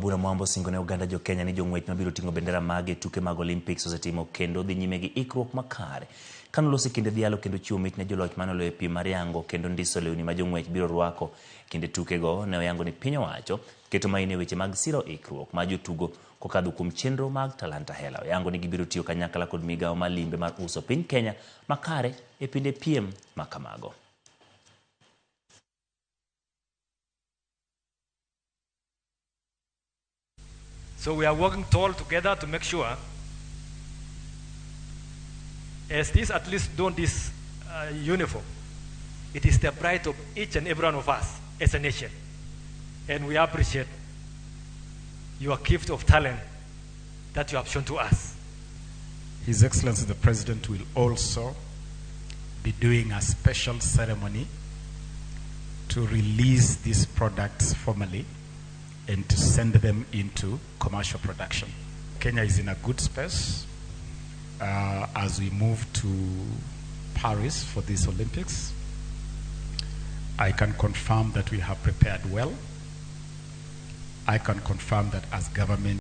Bura Mwambo singo ne Uganda jo Kenya ni jong'wech mabiro ting'o bendera mage tuke mag Olympics osetimo kendo dhi nyime gi ikruok makare. Kanolosi kinde dhialo kendo chiwo mich ne joloch manoloyo e piem mar yango kendo ndiso lewni ma jong'wech biro rwako kinde tukego ne oyango ni piny owacho keto maini e weche mag siro ikruok ma jotugo kokadho kuom chenro mag talanta hela. Oyango ni gibiro tiyo kanyakla kod migawo malimbe mar uso piny Kenya makare e pinde piem makamago. So we are working all together to make sure, as these athletes don this uniform, it is the pride of each and every one of us as a nation. And we appreciate your gift of talent that you have shown to us. His Excellency the President will also be doing a special ceremony to release these products formally and to send them into commercial production. Kenya is in a good space as we move to Paris for these Olympics. I can confirm that we have prepared well. I can confirm that as government